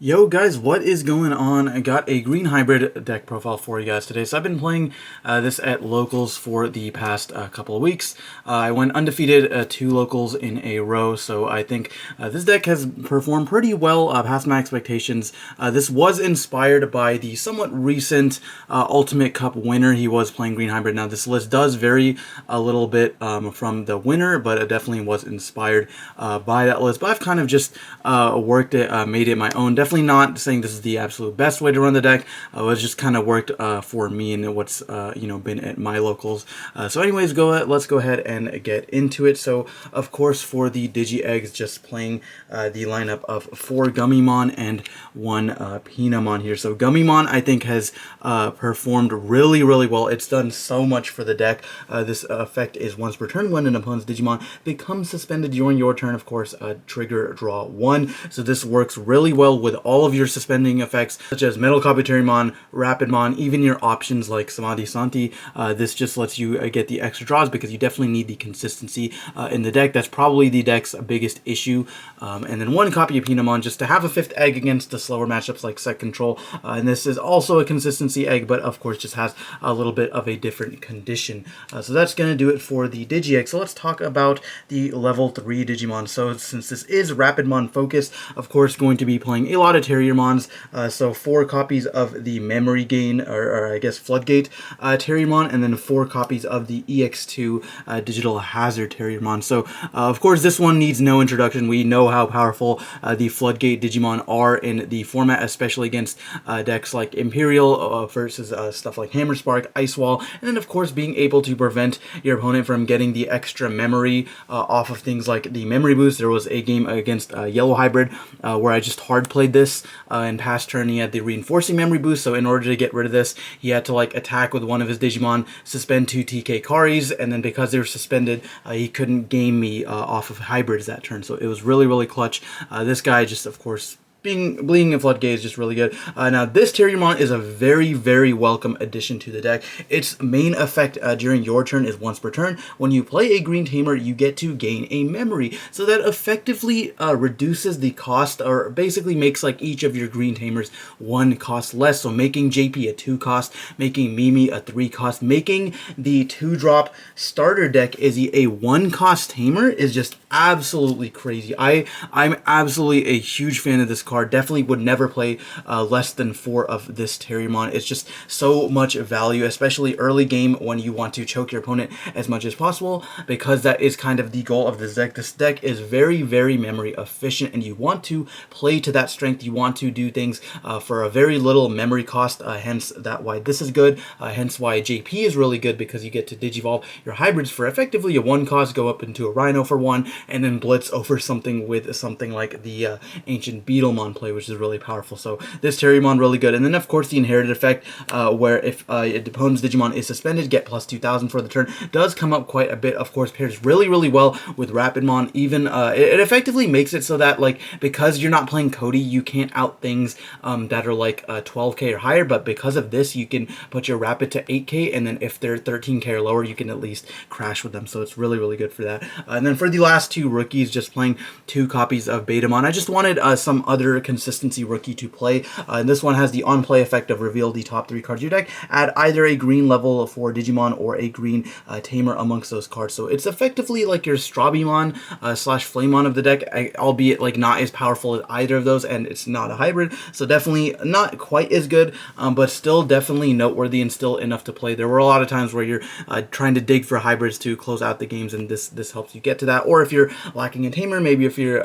Yo guys, what is going on? I got a green hybrid deck profile for you guys today. So I've been playing this at locals for the past couple of weeks. I went undefeated 2 locals in a row, so I think this deck has performed pretty well past my expectations. This was inspired by the somewhat recent Ultimate Cup winner. He was playing green hybrid. Now this list does vary a little bit from the winner, but it definitely was inspired by that list. But I've kind of just worked it, made it my own. Definitely not saying this is the absolute best way to run the deck. It was just kind of worked for me and what's been at my locals. So anyways, let's go ahead and get into it. So of course for the Digi Eggs, just playing the lineup of 4 Gummymon and 1 Pinamon here. So Gummymon I think has performed really well. It's done so much for the deck. This effect is once per turn when an opponent's Digimon becomes suspended during your turn, of course, trigger draw 1. So this works really well with all of your suspending effects, such as Metal Kabuterimon, Rapidmon, even your options like Samadhi Santi. This just lets you get the extra draws because you definitely need the consistency in the deck. That's probably the deck's biggest issue. And then 1 copy of Pinamon just to have a 5th egg against the slower matchups like Set Control. And this is also a consistency egg, but of course just has a little bit of a different condition. So that's going to do it for the Digi Egg. So let's talk about the level 3 Digimon. So since this is Rapidmon focused, of course going to be playing a lot of Terriermons, so 4 copies of the Memory Gain, or I guess Floodgate Terriermon, and then 4 copies of the EX2 Digital Hazard Terriermon. So of course this one needs no introduction. We know how powerful the Floodgate Digimon are in the format, especially against decks like Imperial versus stuff like Hammer Spark, Ice Wall, and then of course being able to prevent your opponent from getting the extra memory off of things like the Memory Boost. There was a game against Yellow Hybrid where I just hard played this in past turn. He had the reinforcing Memory Boost, so in order to get rid of this, he had to like attack with one of his Digimon, suspend 2 TK Karis, and then because they were suspended, he couldn't game me off of hybrids that turn. So it was really clutch. This guy just, of course, Bleeding in Floodgate is just really good. Now, this Terriermon is a very welcome addition to the deck. Its main effect during your turn is once per turn. When you play a green tamer, you get to gain a memory. So that effectively reduces the cost, or basically makes like each of your green tamers 1 cost less. So making JP a 2 cost, making Mimi a 3 cost, making the 2-drop starter deck Izzy a 1 cost tamer is just absolutely crazy. I'm absolutely a huge fan of this card. Definitely would never play less than 4 of this Terriermon. It's just so much value, especially early game when you want to choke your opponent as much as possible, because that is kind of the goal of this deck. This deck is very memory efficient, and you want to play to that strength. You want to do things for a very little memory cost, hence that why this is good, hence why JP is really good, because you get to digivolve your hybrids for effectively a 1 cost, go up into a Rhino for 1, and then blitz over something with something like the Ancient Beetlemon play, which is really powerful. So this Terriermon really good. And then of course the inherited effect, where if the opponent's Digimon is suspended, get plus 2,000 for the turn, does come up quite a bit. Of course pairs really well with Rapidmon. Even it effectively makes it so that, like, because you're not playing Cody, you can't out things that are like 12k or higher, but because of this you can put your Rapid to 8k, and then if they're 13k or lower you can at least crash with them. So it's really good for that. And then for the last 2 rookies, just playing 2 copies of Betamon. I just wanted some other consistency rookie to play, and this one has the on-play effect of reveal the top 3 cards of your deck, add either a green level for Digimon or a green tamer amongst those cards. So it's effectively like your Strabimon slash Flamemon of the deck, albeit like not as powerful as either of those, and it's not a hybrid, so definitely not quite as good, but still definitely noteworthy and still enough to play. There were a lot of times where you're trying to dig for hybrids to close out the games, and this helps you get to that. Or if you're lacking a tamer, maybe if you're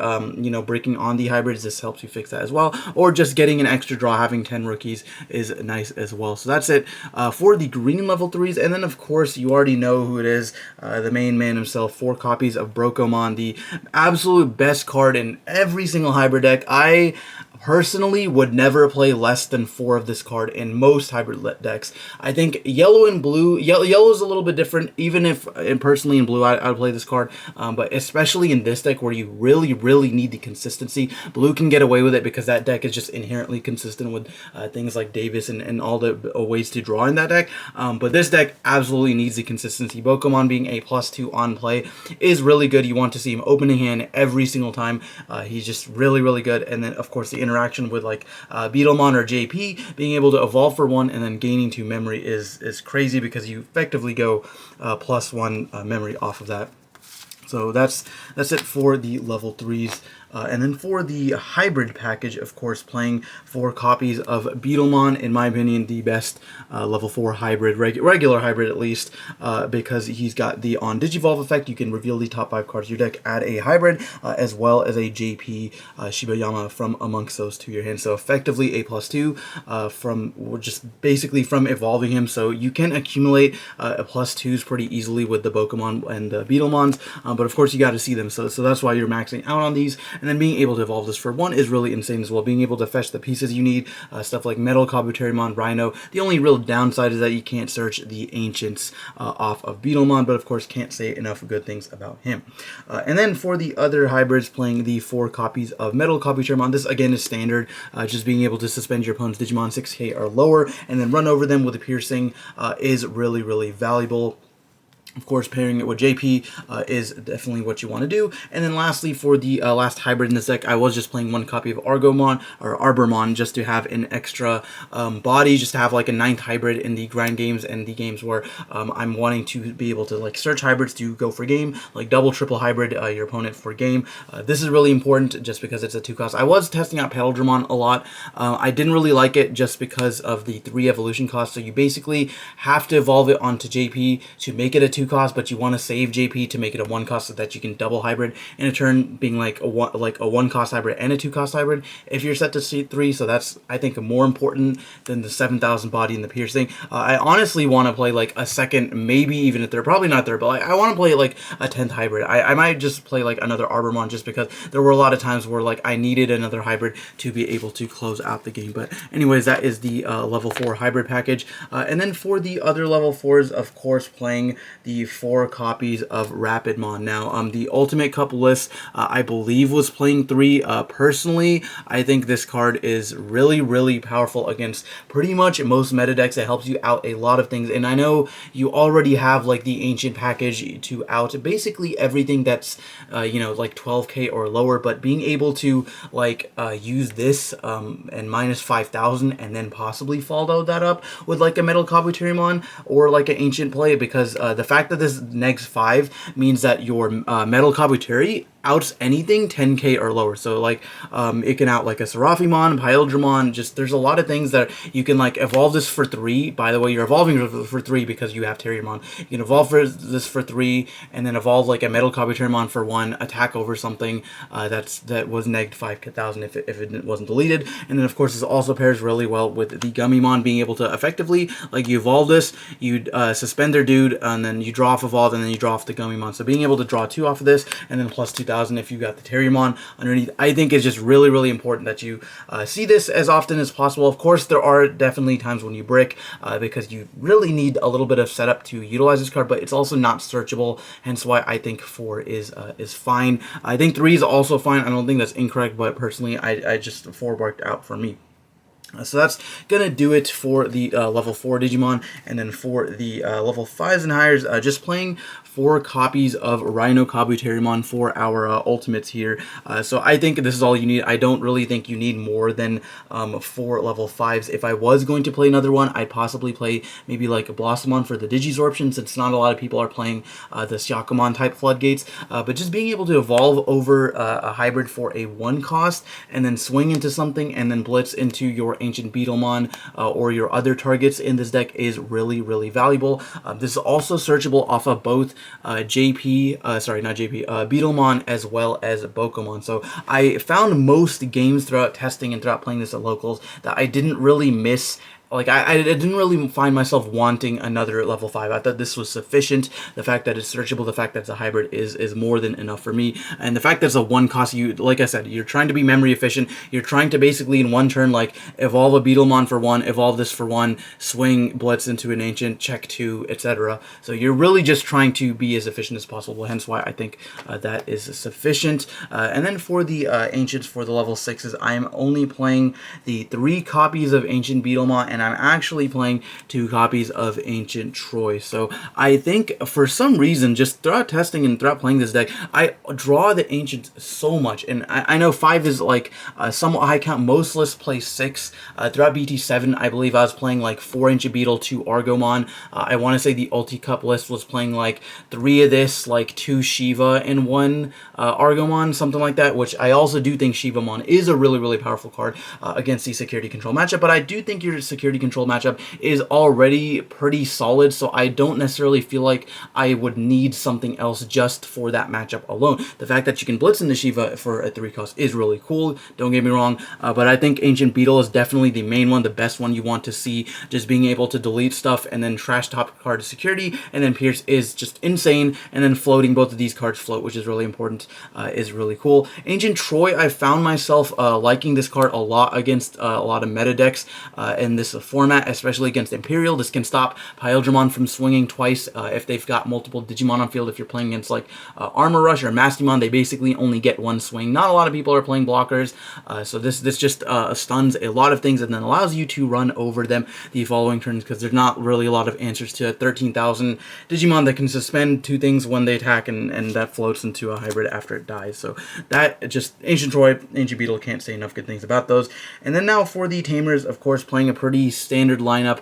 breaking on the hybrids, this helps you fix that as well. Or just getting an extra draw, having 10 rookies is nice as well. So that's it for the green level 3s. And then of course you already know who it is, the main man himself. 4 copies of Brokomon, the absolute best card in every single hybrid deck. I personally would never play less than 4 of this card in most hybrid decks. I think yellow and blue, yellow is a little bit different, even if personally in blue I would play this card, but especially in this deck where you really need the consistency. Blue can get away with it because that deck is just inherently consistent with things like Davis and all the ways to draw in that deck. But this deck absolutely needs the consistency. Bokomon being a +2 on play is really good. You want to see him opening hand every single time. He's just really, really good. And then, of course, the interaction with like Beetlemon or JP, being able to evolve for 1 and then gaining 2 memory is crazy because you effectively go +1 memory off of that. So that's it for the level 3s. And then for the hybrid package, of course, playing 4 copies of Beetlemon, in my opinion, the best level 4 hybrid, regular hybrid at least, because he's got the on Digivolve effect. You can reveal the top 5 cards of your deck, add a hybrid, as well as a JP Shibayama from amongst those to your hand. So effectively a +2 from just basically from evolving him. So you can accumulate a +2s pretty easily with the Bokomon and the Beetlemons, but of course you got to see them. So that's why you're maxing out on these. And then being able to evolve this for 1 is really insane as well. Being able to fetch the pieces you need, stuff like Metal, Kabuterimon, Rhino. The only real downside is that you can't search the Ancients off of Beetlemon, but of course can't say enough good things about him. And then for the other hybrids, playing the 4 copies of Metal Kabuterimon. This again is standard, just being able to suspend your opponent's Digimon 6k or lower and then run over them with a piercing is really, really valuable. Of course, pairing it with JP is definitely what you want to do. And then lastly, for the last hybrid in this deck, I was just playing 1 copy of Argomon or Arbormon just to have an extra body, just to have like a 9th hybrid in the grind games and the games where I'm wanting to be able to like search hybrids to go for game, like double, triple hybrid your opponent for game. This is really important just because it's a 2 cost. I was testing out Paddledramon a lot. I didn't really like it just because of the 3 evolution cost. So you basically have to evolve it onto JP to make it a 2 cost, but you want to save JP to make it a 1 cost so that you can double hybrid in a turn, being like a 1 cost hybrid and a 2 cost hybrid if you're set to C3. So that's, I think, more important than the 7,000 body and the piercing. I honestly want to play like a 2nd, maybe even a 3rd, probably not 3rd, but like, I want to play like a 10th hybrid. I might just play like another Arbormon just because there were a lot of times where like I needed another hybrid to be able to close out the game. But anyways, that is the level 4 hybrid package. And then for the other level 4s, of course, playing the 4 copies of Rapidmon. Now, the Ultimate Cup list, I believe, was playing 3. Personally, I think this card is really, really powerful against pretty much most meta decks. It helps you out a lot of things, and I know you already have like the Ancient package to out basically everything that's you know, like 12k or lower, but being able to like use this and minus 5,000 and then possibly follow that up with like a Metal Kabuterimon or like an Ancient play, because the fact that this next 5 means that your Metal Kabuteri outs anything 10k or lower. So like it can out like a Seraphimon, Paildramon, just there's a lot of things that you can like evolve this for 3. By the way, you're evolving for 3 because you have Terriermon. You can evolve for this for 3 and then evolve like a Metal Kabuterimon for 1, attack over something that was negged 5,000 if it wasn't deleted. And then of course this also pairs really well with the Gummymon, being able to effectively like you evolve this, you suspend their dude, and then you draw off evolve, and then you draw off the Gummymon. So being able to draw 2 off of this and then plus 2,000 if you got the Terriermon underneath, I think is just really, really important that you see this as often as possible. Of course, there are definitely times when you brick because you really need a little bit of setup to utilize this card, but it's also not searchable, hence why I think 4 is fine. I think 3 is also fine. I don't think that's incorrect, but personally, I just 4 worked out for me. So that's gonna do it for the level 4 Digimon, and then for the level 5s and higher, just playing 4 copies of Rhino Kabuterimon for our ultimates here. So I think this is all you need. I don't really think you need more than 4 level 5s. If I was going to play another one, I'd possibly play maybe like a Blossomon for the Digizorption, since not a lot of people are playing the Syakomon type floodgates. But just being able to evolve over a hybrid for a 1 cost, and then swing into something, and then blitz into your Ancient Beetlemon or your other targets in this deck is really, really valuable. This is also searchable off of both Beetlemon as well as Bokomon. So I found most games throughout testing and throughout playing this at locals that I didn't really miss like I didn't really find myself wanting another level 5. I thought this was sufficient. The fact that it's searchable, the fact that it's a hybrid is more than enough for me. And the fact that it's a 1 cost, like I said, you're trying to be memory efficient. You're trying to basically in one turn, like, evolve a Beetlemon for 1, evolve this for 1, swing Blitz into an Ancient, check 2, etc. So you're really just trying to be as efficient as possible, hence why I think that is sufficient. And then for the Ancients, for the level 6s, I'm only playing the 3 copies of Ancient Beetlemon, and I'm actually playing 2 copies of Ancient Troy. So I think for some reason, just throughout testing and throughout playing this deck, I draw the Ancients so much. And I know 5 is like somewhat high count. Most lists play 6. Throughout BT7, I believe I was playing like 4 Ancient Beetle, 2 Argomon. I want to say the Ulti Cup list was playing like 3 of this, like 2 Shiva and 1 Argomon, something like that, which I also do think Shivamon is a really, really powerful card against the security control matchup, but I do think your security control matchup is already pretty solid, so I don't necessarily feel like I would need something else just for that matchup alone. The fact that you can blitz into Shiva for a 3 cost is really cool, don't get me wrong, but I think Ancient Beetle is definitely the main one, the best one you want to see, just being able to delete stuff and then trash top card security, and then Pierce is just insane, and then floating both of these cards float, which is really important, is really cool. Ancient Troy, I found myself liking this card a lot against a lot of meta decks in this format, especially against Imperial. This can stop Pyldramon from swinging twice if they've got multiple Digimon on field. If you're playing against like Armor Rush or Mastimon, they basically only get 1 swing. Not a lot of people are playing blockers, so this just stuns a lot of things and then allows you to run over them the following turns, because there's not really a lot of answers to 13,000 Digimon that can suspend 2 things when they attack, and that floats into a hybrid after it dies. So that just, Ancient Troy, Ancient Beetle, can't say enough good things about those. And then now for the Tamers, of course, playing a pretty standard lineup,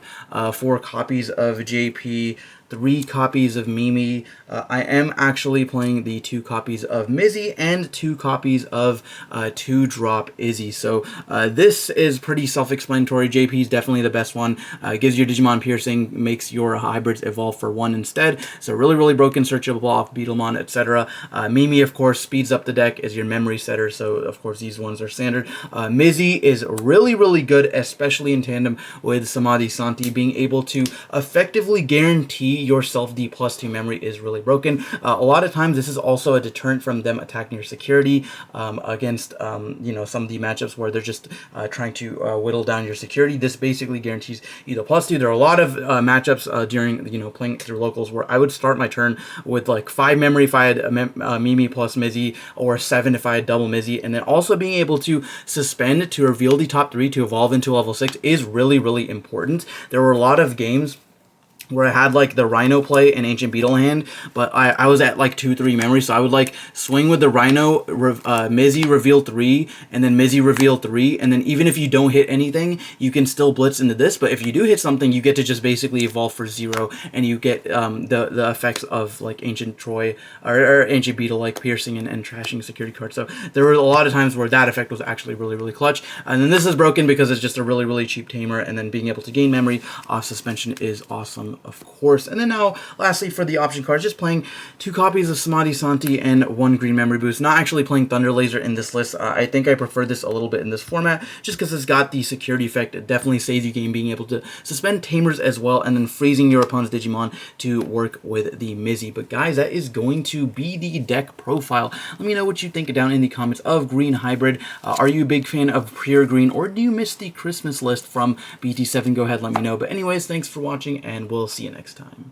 4 copies of JP, 3 copies of Mimi. I am actually playing the 2 copies of Mizzy and 2 copies of 2-drop Izzy. So this is pretty self-explanatory. JP is definitely the best one. Gives your Digimon piercing, makes your hybrids evolve for 1 instead. So really, really broken, searchable off Beetlemon, etc. Mimi, of course, speeds up the deck as your memory setter. So of course these ones are standard. Mizzy is really, really good, especially in tandem with Samadhi Santi. Being able to effectively guarantee yourself the +2 memory is really broken. A lot of times this is also a deterrent from them attacking your security against you know, some of the matchups where they're just trying to whittle down your security. This basically guarantees you the +2. There are a lot of matchups during, you know, playing through locals where I would start my turn with like 5 memory if I had Mimi plus Mizzy, or 7 if I had double Mizzy, and then also being able to suspend to reveal the top 3 to evolve into level 6 is really, really important. There were a lot of games where I had like the Rhino play and Ancient Beetle hand, but I was at like 2-3 memory, so I would like swing with the Rhino, Mizzy reveal 3, and then Mizzy reveal 3, and then even if you don't hit anything, you can still blitz into this, but if you do hit something, you get to just basically evolve for 0, and you get the effects of like Ancient Troy, or Ancient Beetle, like piercing and trashing security cards. So there were a lot of times where that effect was actually really, really clutch, and then this is broken because it's just a really, really cheap tamer, and then being able to gain memory off suspension is awesome, of course. And then now, lastly, for the option cards, just playing 2 copies of Samadhi Santi and 1 green memory boost. Not actually playing Thunder Laser in this list. I think I prefer this a little bit in this format, just because it's got the security effect. It definitely saves you game, being able to suspend tamers as well, and then freezing your opponent's Digimon to work with the Mizzy. But guys, that is going to be the deck profile. Let me know what you think down in the comments of Green Hybrid. Are you a big fan of pure green, or do you miss the Christmas list from BT7? Go ahead, let me know. But anyways, thanks for watching, and we'll see you next time.